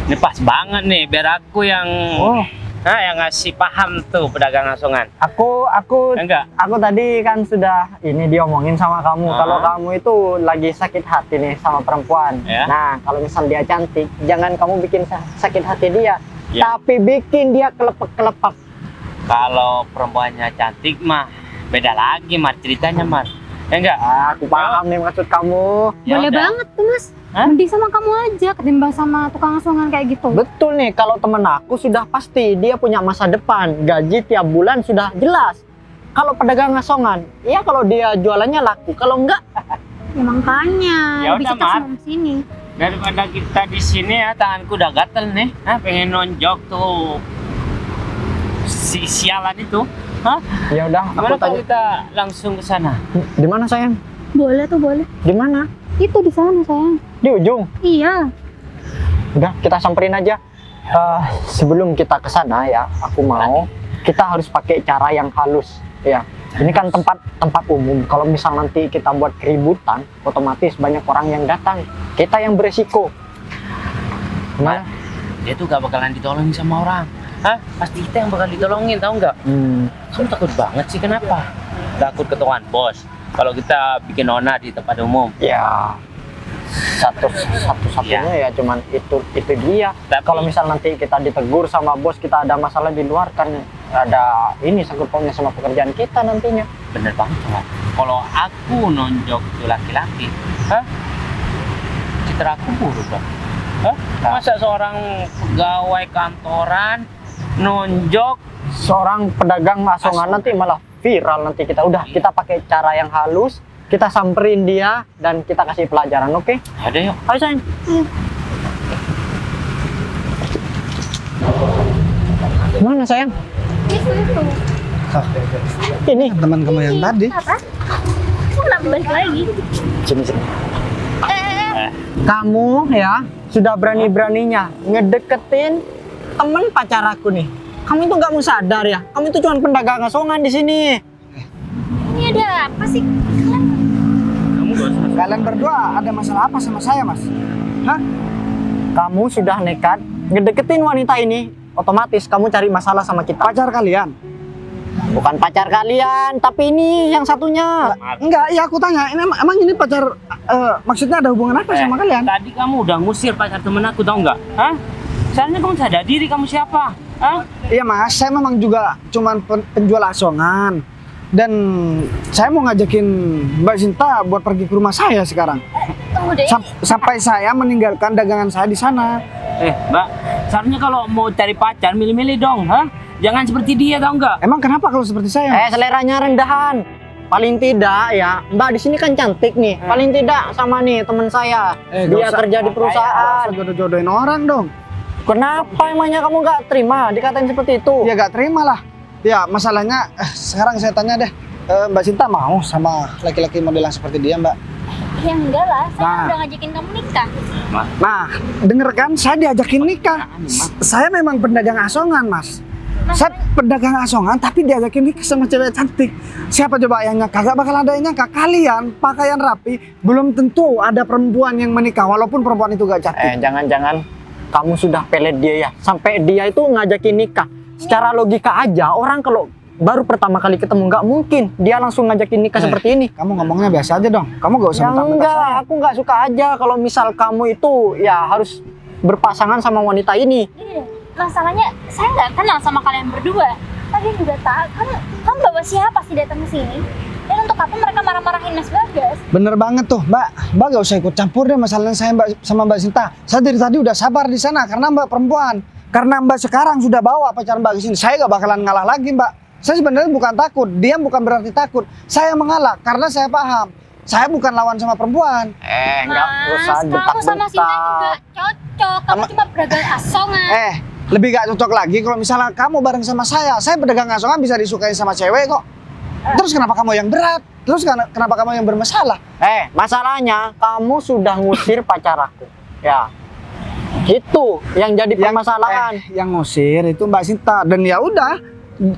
Ini pas banget nih biar aku yang yang ngasih paham tuh pedagang asongan. Aku Enggak. Aku tadi kan sudah ini diomongin sama kamu kalau kamu itu lagi sakit hati nih sama perempuan. Ya. Nah, kalau misal dia cantik, jangan kamu bikin sakit hati dia, Ya. tapi bikin dia kelepek-kelepek. Kalau perempuannya cantik mah beda lagi, Mar, ceritanya, Mar. Ya enggak? Aku paham nih maksud kamu. Ya Boleh udah. banget tuh, Mas. Hah? Mending sama kamu aja ketimbang sama tukang asongan kayak gitu. Betul nih, kalau temen aku sudah pasti dia punya masa depan, gaji tiap bulan sudah jelas. Kalau pedagang asongan, ya kalau dia jualannya laku, kalau enggak, Ya makanya, Ya lebih udah, cocok Mar. sama sini. Daripada kita di sini ya, tanganku udah gatel nih. Pengen nonjok tuh si sialan itu. ya udah. Gimana Aku kalau tanya, kita langsung ke sana? di mana sayang? Boleh tuh, boleh. Di mana? Itu di sana, sayang. Di ujung. Iya. Udah, kita samperin aja. Sebelum kita ke sana ya, aku mau kita harus pakai cara yang halus. Ya, ini kan tempat umum. Kalau misal nanti kita buat keributan, otomatis banyak orang yang datang. Kita yang beresiko. Gimana? Dia tuh gak bakalan ditolongin sama orang. Pasti kita yang bakal ditolongin, tahu nggak? Kamu takut banget sih, kenapa? Takut ketahuan bos. Kalau kita bikin nona di tempat umum. Ya, satu-satunya ya cuman itu dia. Tapi- Kalau misal nanti kita ditegur sama bos, kita ada masalah di luar, kan ada ini sangkut pautnya sama pekerjaan kita nantinya. Bener banget nggak? Kalau aku nonjok tuh laki-laki, citra aku buruk dong. Masa seorang pegawai kantoran nonjok? Seorang pedagang asongan nanti malah viral nanti kita. Udah, kita pakai cara yang halus, kita samperin dia dan kita kasih pelajaran, oke? Ada yuk. Ayo sayang. Mana sayang? Ini Teman kamu yang tadi. Apa? Kok kenapa balik lagi? sini. Kamu ya sudah berani-beraninya ngedeketin temen pacar aku nih. Kamu itu nggak mau sadar ya? Kamu itu cuma pedagang asongan di sini. Ini ada apa sih? Kamu gak usah. Kalian berdua ada masalah apa sama saya, Mas? Hah? Kamu sudah nekat ngedeketin wanita ini, otomatis kamu cari masalah sama kita. Pacar kalian? Bukan pacar kalian, tapi ini yang satunya. Enggak, ya aku tanya, emang ini pacar, maksudnya ada hubungan apa sama kalian? Tadi kamu udah ngusir pacar temen aku, tau nggak? Seharusnya kamu sadar diri kamu siapa. Hah? Iya mas, saya memang juga cuman penjual asongan. Dan saya mau ngajakin Mbak Sinta buat pergi ke rumah saya sekarang. Tunggu deh. Sampai saya meninggalkan dagangan saya di sana. Mbak, seharusnya kalau mau cari pacar milih-milih dong, ha? Jangan seperti dia, tau nggak? Emang kenapa kalau seperti saya? Seleranya rendahan. Paling tidak ya, Mbak di sini kan cantik nih. Paling tidak sama nih teman saya. Dia kerja di perusahaan. Jodoh-jodohin orang dong. Kenapa emangnya kamu nggak terima dikatain seperti itu? Ya gak terima lah. Ya masalahnya sekarang saya tanya deh, Mbak Sinta mau sama laki-laki model yang seperti dia Mbak? Ya enggak lah, saya Nah. udah ngajakin kamu nikah. Nah, denger kan saya diajakin nikah. Saya memang pedagang asongan mas. Saya pedagang asongan tapi diajakin nikah sama cewek cantik. Siapa coba yang nyangka? Gak bakal ada yang nyangka. Kalian pakaian rapi, belum tentu ada perempuan yang menikah walaupun perempuan itu gak cantik. Jangan-jangan kamu sudah pelet dia ya. Sampai dia itu ngajakin nikah. Secara logika aja, orang kalau baru pertama kali ketemu nggak mungkin dia langsung ngajakin nikah seperti ini. Kamu ngomongnya biasa aja dong. Kamu gak usah mentang-mentang Enggak, saya. aku nggak suka aja kalau misal kamu itu ya harus berpasangan sama wanita ini. Gini deh, masalahnya saya nggak kenal sama kalian berdua. Kalian juga tahu, kamu bawa siapa sih datang ke sini? Dan untuk apa mereka marah-marahin Mas Bagas? Bener banget tuh Mbak. Mbak gak usah ikut campur deh masalahnya saya sama Mbak Sinta. Saya dari tadi udah sabar di sana karena Mbak perempuan. Karena Mbak sekarang sudah bawa pacar Mbak ke sini, saya gak bakalan ngalah lagi Mbak. Saya sebenarnya bukan takut, dia bukan berarti takut. Saya mengalah karena saya paham. Saya bukan lawan sama perempuan. Nggak usah kamu sama Sinta juga cocok. Kamu cuma pedagang asongan. Lebih gak cocok lagi kalau misalnya kamu bareng sama saya. Saya pedagang asongan bisa disukai sama cewek kok. Terus kenapa kamu yang berat? Terus kenapa kamu yang bermasalah? Masalahnya kamu sudah ngusir pacar aku. Ya. Itu yang jadi permasalahan. Yang ngusir itu Mbak Sinta. Dan ya udah,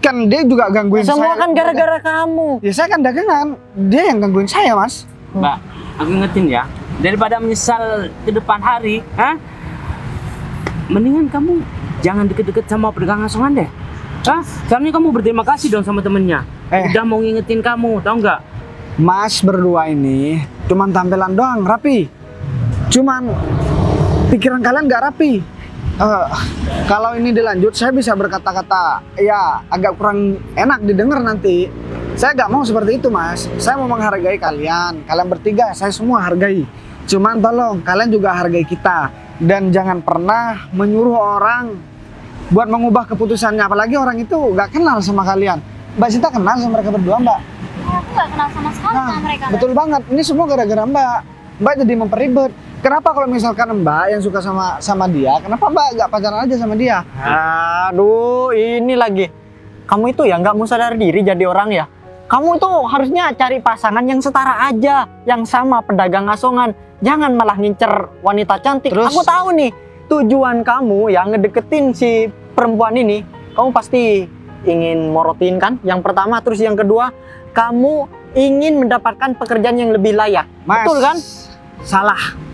kan dia juga gangguin Semua saya. kan gara-gara kamu. Ya saya kan dagangan, dia yang gangguin saya mas. Mbak, aku ingetin ya, daripada menyesal ke depan hari, mendingan kamu jangan deket-deket sama pedagang asongan deh. Seharusnya kamu berterima kasih dong sama temennya. Udah mau ngingetin kamu, tau nggak? Mas berdua ini cuman tampilan doang rapi, cuman pikiran kalian nggak rapi. Kalau ini dilanjut saya bisa berkata-kata ya agak kurang enak didengar nanti. Saya nggak mau seperti itu mas. Saya mau menghargai kalian bertiga, saya semua hargai. Cuman tolong kalian juga hargai kita. Dan jangan pernah menyuruh orang buat mengubah keputusannya. Apalagi orang itu nggak kenal sama kalian. Mbak Sinta kenal sama mereka berdua Mbak? Aku nggak kenal sama sekali sama mereka. Betul banget, ini semua gara-gara Mbak. Mbak jadi memperibet. Kenapa kalau misalkan Mbak yang suka sama dia, kenapa Mbak nggak pacaran aja sama dia? Aduh, ini lagi. Kamu itu ya nggak mau sadar diri jadi orang ya. Kamu itu harusnya cari pasangan yang setara aja, yang sama pedagang asongan. Jangan malah ngincer wanita cantik. Terus? Aku tahu nih, tujuan kamu yang ngedeketin si perempuan ini, kamu pasti ingin morotin kan? Yang pertama, terus yang kedua, kamu ingin mendapatkan pekerjaan yang lebih layak. Mas, Betul kan? Salah.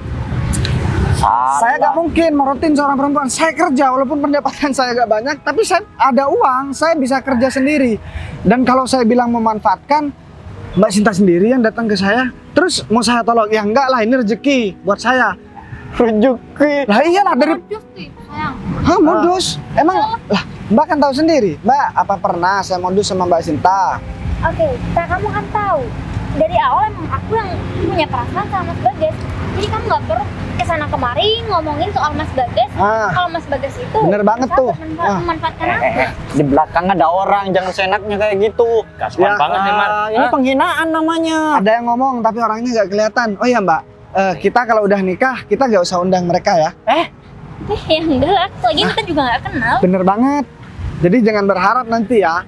Saya nggak mungkin morotin seorang perempuan. Saya kerja walaupun pendapatan saya nggak banyak, tapi saya ada uang, saya bisa kerja sendiri. Dan kalau saya bilang memanfaatkan, Mbak Sinta sendiri yang datang ke saya, terus mau saya tolong, ya enggak lah, ini rezeki buat saya. Rezeki. Lah iyalah dari Modus tuh, sayang. modus. Emang lah Mbak kan tahu sendiri. Mbak, apa pernah saya modus sama Mbak Sinta? Oke, kamu kan tahu. Dari awal emang aku yang punya perasaan sama Mas Bagas. Jadi kamu nggak perlu kesana kemari ngomongin soal Mas Bagas. Kalau Mas Bagas itu Bener banget tuh. memanfaatkan aku. Di belakang ada orang, jangan seenaknya kayak gitu. Kasuan banget nih, Mar. Ini penghinaan namanya. Ada yang ngomong tapi orangnya nggak kelihatan. Oh ya Mbak, kita kalau udah nikah kita nggak usah undang mereka ya. Ya enggak, lagi kita juga nggak kenal. Bener banget. Jadi jangan berharap nanti ya.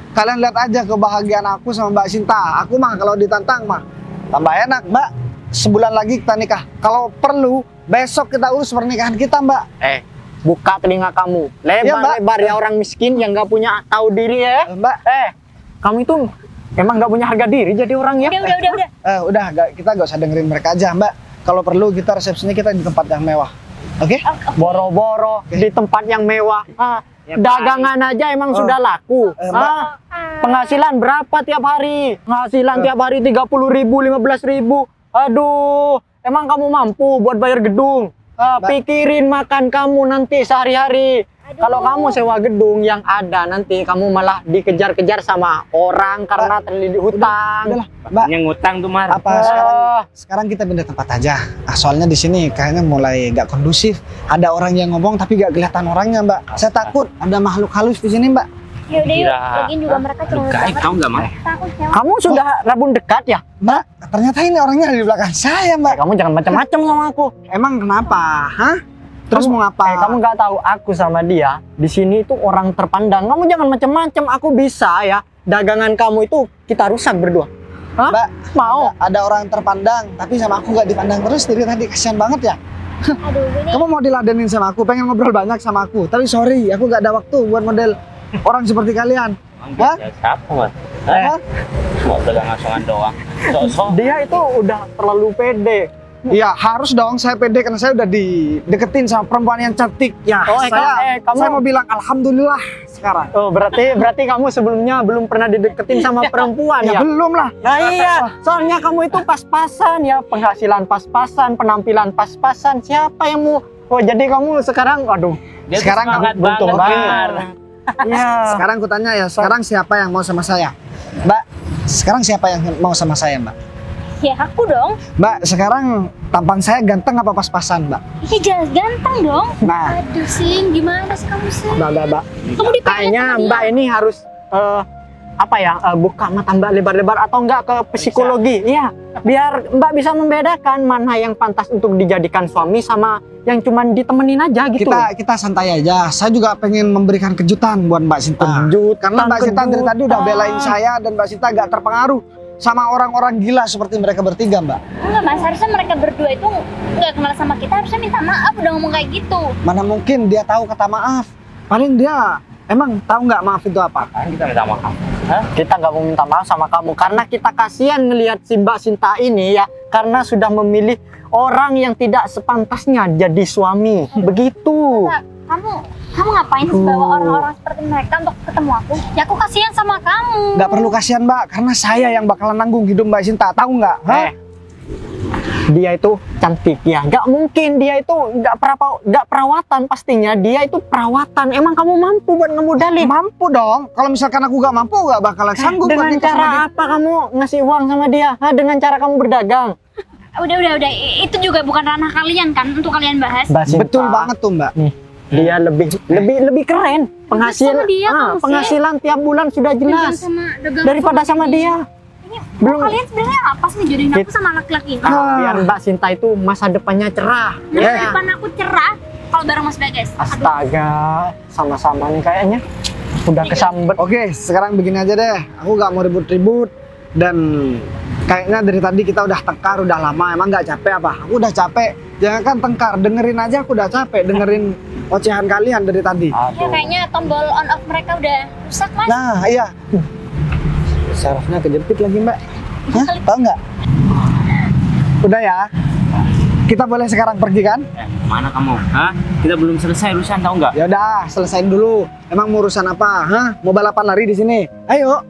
Kalian lihat aja kebahagiaan aku sama Mbak Sinta. Aku mah kalau ditantang mah tambah enak Mbak. Sebulan lagi kita nikah. Kalau perlu besok kita urus pernikahan kita Mbak. Buka telinga kamu. Lebar-lebar ya orang miskin yang nggak punya tahu diri ya. Mbak, Kamu itu emang nggak punya harga diri jadi orang ya. Udah. Kita gak usah dengerin mereka aja Mbak. Kalau perlu kita resepsinya kita di tempat yang mewah. Oke? Boro-boro di tempat yang mewah. Dagangan aja emang sudah laku. Penghasilan berapa tiap hari? Penghasilan tiap hari 30.000, 15.000. Aduh, emang kamu mampu buat bayar gedung? Pikirin makan kamu nanti sehari-hari. Kalau kamu sewa gedung yang ada, nanti kamu malah dikejar-kejar sama orang karena terlilit hutang. Udahlah, Mbak. Yang ngutang tuh Mar. Apa sekarang kita pindah tempat aja. Soalnya di sini kayaknya mulai gak kondusif. Ada orang yang ngomong tapi gak kelihatan orangnya, Mbak. Saya takut ada makhluk halus di sini, Mbak. Ya udah yuk, Kira- lagian juga mereka cuma Gaib tau nggak Mar? takut ya. Kamu sudah rabun dekat ya? Mbak, ternyata ini orangnya ada di belakang saya, Mbak. Kamu jangan macam-macam sama aku. Emang kenapa? Hah? Terus mau ngapa? Kamu nggak tahu aku sama dia di sini itu orang terpandang. Kamu jangan macam-macam. Aku bisa ya. Dagangan kamu itu kita rusak berdua. Hah? Mbak, Mau? ada orang terpandang, tapi sama aku gak dipandang terus dari tadi. Kasihan banget ya. Aduh, ini Kamu mau diladenin sama aku, pengen ngobrol banyak sama aku. Tapi sorry, aku gak ada waktu buat model orang seperti kalian. Hah? Ya, siapa Mar? Hah? Mau pegang asongan doang. Sok-sok. Dia itu udah terlalu pede. Iya, harus dong saya pede karena saya udah dideketin sama perempuan yang cantik. Ya, Oh, kamu- saya mau bilang alhamdulillah sekarang. Oh, berarti kamu sebelumnya belum pernah dideketin sama perempuan Ya ya? belum lah. Nah iya, soalnya kamu itu pas-pasan ya, penghasilan pas-pasan, penampilan pas-pasan. Siapa yang mau? Oh, jadi kamu sekarang, aduh, Dia tuh Sekarang semangat kamu banget beruntung banget. Mar. Iya. Sekarang ku tanya ya, sekarang siapa yang mau sama saya? Mbak, sekarang siapa yang mau sama saya, Mbak? ya aku dong. Mbak, sekarang tampang saya ganteng apa pas-pasan, Mbak? Ya jelas ganteng dong. Nah, Aduh Sing, gimana sih kamu Sing? Mbak. Kamu dipengen Kayaknya sama dia. Mbak ini harus buka mata Mbak lebar-lebar atau enggak ke psikologi. Iya, biar Mbak bisa membedakan mana yang pantas untuk dijadikan suami sama yang cuman ditemenin aja gitu. kita santai aja. Saya juga pengen memberikan kejutan buat Mbak Sinta. Kejutan, Karena Mbak Sinta dari tadi udah kejutan. belain saya dan Mbak Sinta gak terpengaruh sama orang-orang gila seperti mereka bertiga, Mbak. Enggak Mas, harusnya mereka berdua itu nggak kenal sama kita, harusnya minta maaf udah ngomong kayak gitu. Mana mungkin dia tahu kata maaf. Paling dia emang tahu nggak maaf itu apa? Kan kita minta maaf. Hah? Kita nggak mau minta maaf sama kamu karena kita kasihan ngelihat si Mbak Sinta ini ya, karena sudah memilih orang yang tidak sepantasnya jadi suami. Begitu. Nah, kamu ngapain sih bawa orang-orang seperti mereka untuk ketemu aku? Ya aku kasihan sama kamu. Nggak perlu kasihan, Mbak, karena saya yang bakalan nanggung hidup Mbak Sinta. Tahu nggak? Hah? Dia itu cantik ya, nggak mungkin dia itu nggak perawatan, pastinya dia itu perawatan. Emang kamu mampu buat ngemodalin? Mampu dong. Kalau misalkan aku nggak mampu, nggak bakalan sanggup buat Dengan nikah sama dia. cara apa kamu ngasih uang sama dia? Hah, dengan cara kamu berdagang? Udah. Itu juga bukan ranah kalian kan untuk kalian bahas. Mbak Sinta, Betul banget tuh, Mbak. nih, dia lebih keren. Sama dia, kamu sih. Penghasilan tiap bulan sudah jelas daripada sama dia. Belum. Kalian sebenarnya apa sih jodohin aku sama laki-laki ini? Biar Mbak Sinta itu masa depannya cerah. Nah, depan aku cerah kalau bareng Mas Bagas. Astaga, sama-sama nih kayaknya. Udah kesambet. Oke, sekarang begini aja deh. Aku nggak mau ribut-ribut dan kayaknya dari tadi kita udah tengkar udah lama. Emang nggak capek apa? Aku udah capek. Jangan kan tengkar, dengerin aja aku udah capek dengerin ocehan kalian dari tadi. Ya kayaknya tombol on off mereka udah rusak Mas. Nah, iya. Sarafnya kejepit lagi, Mbak. Hah? Tahu nggak? Udah ya. Kita boleh sekarang pergi kan? Mana kamu? Hah? Kita belum selesai urusan tahu nggak? Ya udah, selesain dulu. Emang mau urusan apa? Hah? Mau balapan lari di sini? Ayo.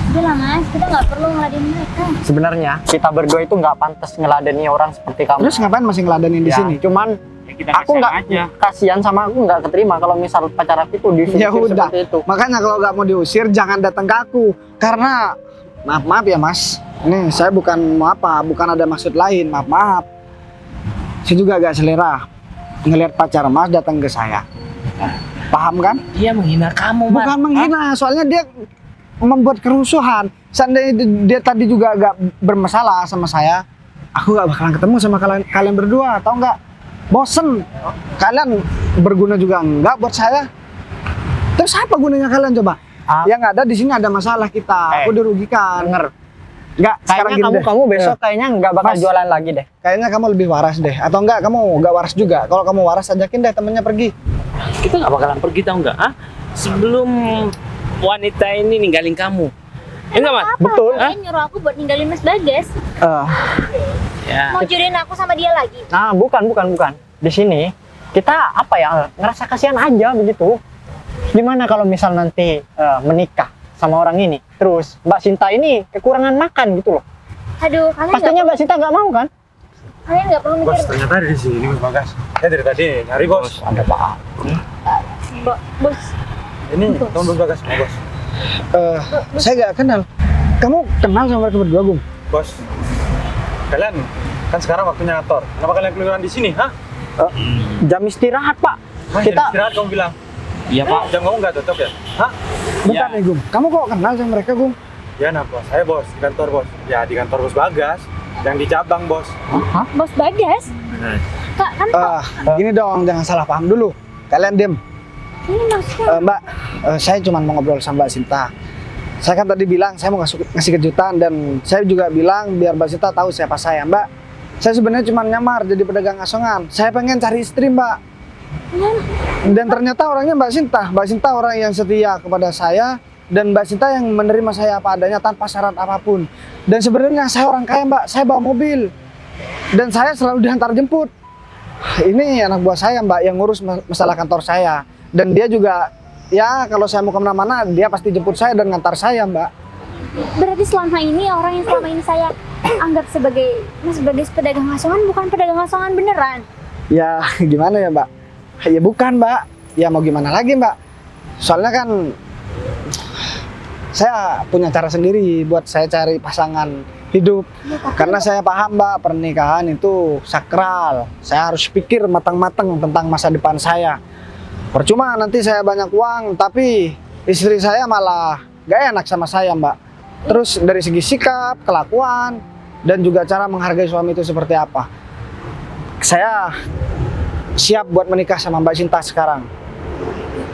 Udah lah Mas, kita nggak perlu ngeladenin mereka. Sebenarnya kita berdua itu nggak pantas ngeladeni orang seperti kamu. Terus ngapain masih ngeladenin di Ya, sini? cuman Ya, kita aku kasihan nggak aja. kasihan sama aku nggak keterima kalau misal pacar aku itu diusir Ya udah. seperti itu. Makanya kalau nggak mau diusir jangan datang ke aku. Karena maaf ya Mas. Nih saya bukan mau apa, bukan ada maksud lain. Maaf. Saya juga agak selera ngelihat pacar Mas datang ke saya. Paham kan? Dia menghina kamu, Mar. Bukan menghina, soalnya dia membuat kerusuhan. Seandainya dia tadi juga agak bermasalah sama saya, aku gak bakalan ketemu sama kalian berdua, tau nggak? Bosen, kalian berguna juga enggak buat saya. Terus apa gunanya kalian coba? Yang ada di sini ada masalah kita, aku dirugikan. Denger, Enggak, sekarang kayaknya gini deh. kamu besok kayaknya nggak bakal Mas. jualan lagi deh. Kayaknya kamu lebih waras deh, atau enggak kamu nggak waras juga. Kalau kamu waras, ajakin deh temennya pergi. Kita nggak bakalan pergi tahu nggak? Ah, sebelum wanita ini ninggalin kamu. Enggak, Mas? Betul. Dia nyuruh aku buat ninggalin Mas Bagas. Ya. Mau jodohin aku sama dia lagi. Nah, bukan. Di sini kita apa ya, ngerasa kasihan aja begitu. Gimana kalau misal nanti menikah sama orang ini, terus Mbak Sinta ini kekurangan makan gitu loh. Aduh, kalian Pastinya Mbak Sinta nggak mau kan? Kalian nggak perlu mikir. Bos, ternyata ada di sini Mas Bagas. Saya dari tadi nyari bos. Ada Pak. Bos, Ini teman Bos Bagas, bos. Saya nggak kenal. Kamu kenal sama mereka berdua, Gung? Bos, kalian kan sekarang waktunya ngantor. Kenapa kalian keluyuran di sini, hah? Jam istirahat Pak. Hah, Kita- jam istirahat kamu bilang. Iya Pak. Jam kamu nggak cocok ya? Hah? Bentar Ya. nih Gung. Kamu kok kenal sama mereka Gung? Ya, nah bos. Saya bos di kantor bos. Ya di kantor Bos Bagas. Yang di cabang bos. Hah? Bos Bagas. Kak, kan Gini dong, jangan salah paham dulu. Kalian diem. ini maksudnya Mbak, saya cuma mau ngobrol sama Mbak Sinta. Saya kan tadi bilang saya mau ngasih kejutan dan saya juga bilang biar Mbak Sinta tahu siapa saya, Mbak. Saya sebenarnya cuma nyamar jadi pedagang asongan. Saya pengen cari istri, Mbak. Dan ternyata orangnya Mbak Sinta. Mbak Sinta orang yang setia kepada saya dan Mbak Sinta yang menerima saya apa adanya tanpa syarat apapun. Dan sebenarnya saya orang kaya, Mbak. Saya bawa mobil dan saya selalu diantar jemput. Ini anak buah saya, Mbak, yang ngurus masalah kantor saya. Dan dia juga, ya kalau saya mau kemana-mana, dia pasti jemput saya dan ngantar saya, Mbak. berarti selama ini orang yang selama ini saya anggap sebagai pedagang asongan bukan pedagang asongan beneran. Ya gimana ya, Mbak? Ya bukan, Mbak. Ya mau gimana lagi, Mbak? Soalnya kan saya punya cara sendiri buat saya cari pasangan hidup. Karena saya paham, Mbak, pernikahan itu sakral. Saya harus pikir matang-matang tentang masa depan saya. Percuma nanti saya banyak uang, tapi istri saya malah gak enak sama saya, Mbak. Terus dari segi sikap, kelakuan, dan juga cara menghargai suami itu seperti apa. Saya siap buat menikah sama Mbak Sinta sekarang.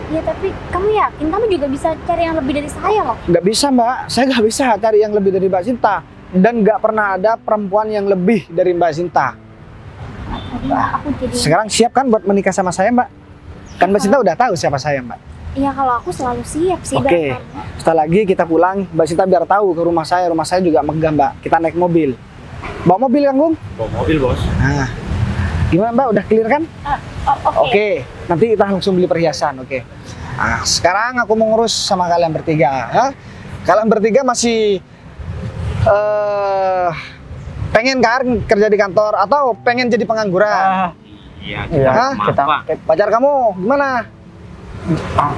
Ya tapi kamu yakin kamu juga bisa cari yang lebih dari saya loh? Nggak bisa, Mbak. Saya nggak bisa cari yang lebih dari Mbak Sinta. Dan nggak pernah ada perempuan yang lebih dari Mbak Sinta. Tadi aku jadi. Sekarang siap kan buat menikah sama saya, Mbak? Kan Mbak Sinta udah tahu siapa saya, Mbak. Iya kalau aku selalu siap sih. Oke. Setelah lagi kita pulang, Mbak Sinta biar tahu ke rumah saya. Rumah saya juga megah, Mbak. Kita naik mobil. Bawa mobil, Kang Gung? Bawa mobil bos. Nah, gimana, Mbak? Udah clear kan? Oke. Nanti kita langsung beli perhiasan, oke. Nah, sekarang aku mau ngurus sama kalian bertiga. Hah? Kalian bertiga masih pengen kan kerja di kantor atau pengen jadi pengangguran? Iya, Iya, Hah? maaf, kita Pak. Pacar kamu gimana?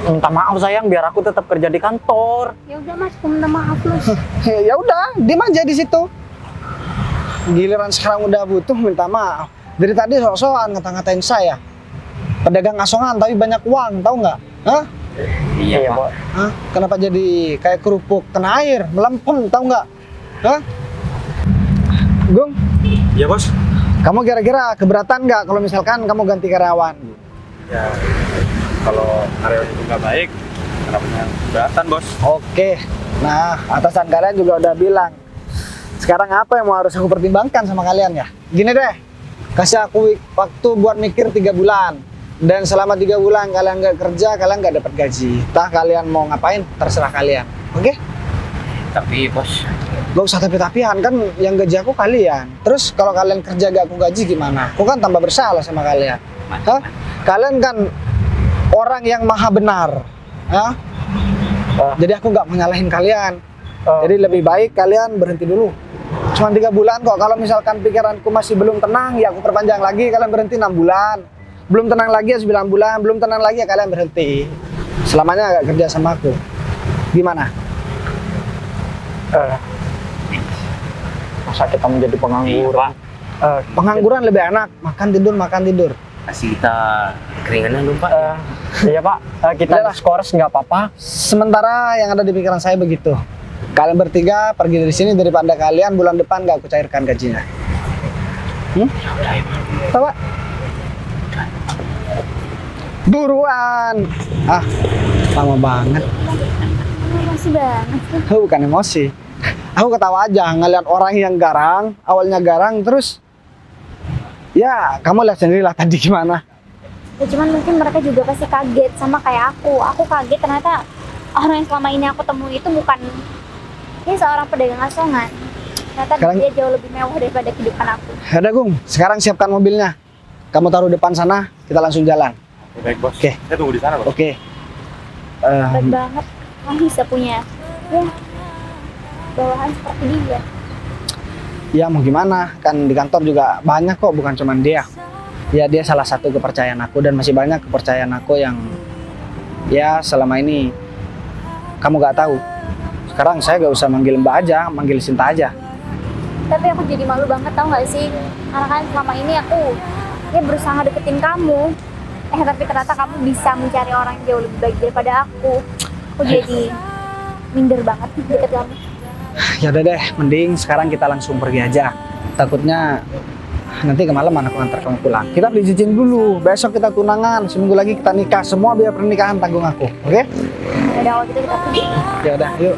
minta maaf sayang biar aku tetap kerja di kantor. Ya udah Mas, aku minta maaf Mas. Ya udah, diem aja di situ. Giliran sekarang udah butuh minta maaf. Dari tadi sok-sokan ngata-ngatain saya. Pedagang asongan tapi banyak uang, tahu nggak? Hah? Iya, Pak. Pak. Hah? Kenapa jadi kayak kerupuk kena air, melempem, tahu nggak? Hah? Gung, Iya, Bos. kamu kira-kira keberatan nggak kalau misalkan kamu ganti karyawan? Ya, kalau karyawan itu nggak baik, kenapa yang keberatan, Bos? Oke, nah atasan kalian juga udah bilang. Sekarang apa yang mau harus aku pertimbangkan sama kalian ya? Gini deh, kasih aku waktu buat mikir 3 bulan. Dan selama 3 bulan kalian nggak kerja, kalian nggak dapat gaji. Entah kalian mau ngapain, terserah kalian. Oke? Tapi, Bos, Gak usah tapi-tapian, kan yang gaji aku kalian. Terus kalau kalian kerja gak aku gaji gimana? Aku kan tambah bersalah sama kalian. Hah? Kalian kan orang yang maha benar. Hah? Jadi aku nggak menyalahin kalian. Jadi lebih baik kalian berhenti dulu. Cuma 3 bulan kok. Kalau misalkan pikiranku masih belum tenang, ya aku perpanjang lagi. Kalian berhenti 6 bulan. Belum tenang lagi ya 9 bulan. Belum tenang lagi ya kalian berhenti. Selamanya gak kerja sama aku. Gimana? Masa kita menjadi pengangguran? Pengangguran lebih enak. Makan tidur, makan tidur. kasih kita keringanan dong, Pak. Iya Pak, kita Udahlah. skors nggak apa-apa. Sementara yang ada di pikiran saya begitu. Kalian bertiga pergi dari sini daripada kalian bulan depan gak aku cairkan gajinya. Apa? Buruan. Ah, lama banget. Masih banget sih. Bukan emosi. Aku ketawa aja ngeliat orang yang garang, awalnya garang terus ya kamu lihat sendirilah tadi gimana. Ya cuman mungkin mereka juga pasti kaget sama kayak aku. Aku kaget ternyata orang yang selama ini aku temui itu bukan seorang pedagang asongan. Ternyata Sekarang- dia jauh lebih mewah daripada kehidupan aku. Yaudah Gung, sekarang siapkan mobilnya. Kamu taruh depan sana, kita langsung jalan. Baik, Bos. Oke. Saya tunggu di sana, Bos. Oke. Baik banget kamu bisa punya ya bawahan seperti dia. Ya mau gimana, kan di kantor juga banyak kok, bukan cuma dia. Ya dia salah satu kepercayaan aku dan masih banyak kepercayaan aku yang ya selama ini kamu gak tahu. Sekarang saya gak usah manggil Mbak aja, manggil Sinta aja. Tapi aku jadi malu banget, tau gak sih? Karena kan selama ini aku ya berusaha deketin kamu. Tapi ternyata kamu bisa mencari orang yang jauh lebih baik daripada aku. Aku jadi minder banget deket kamu. Ya udah deh, mending sekarang kita langsung pergi aja. Takutnya nanti kemalaman aku antar kamu pulang. Kita beli cincin dulu, besok kita tunangan, seminggu lagi kita nikah. Semua biaya pernikahan tanggung aku, oke? Ya udah, kalau gitu kita pergi. Ya udah, yuk.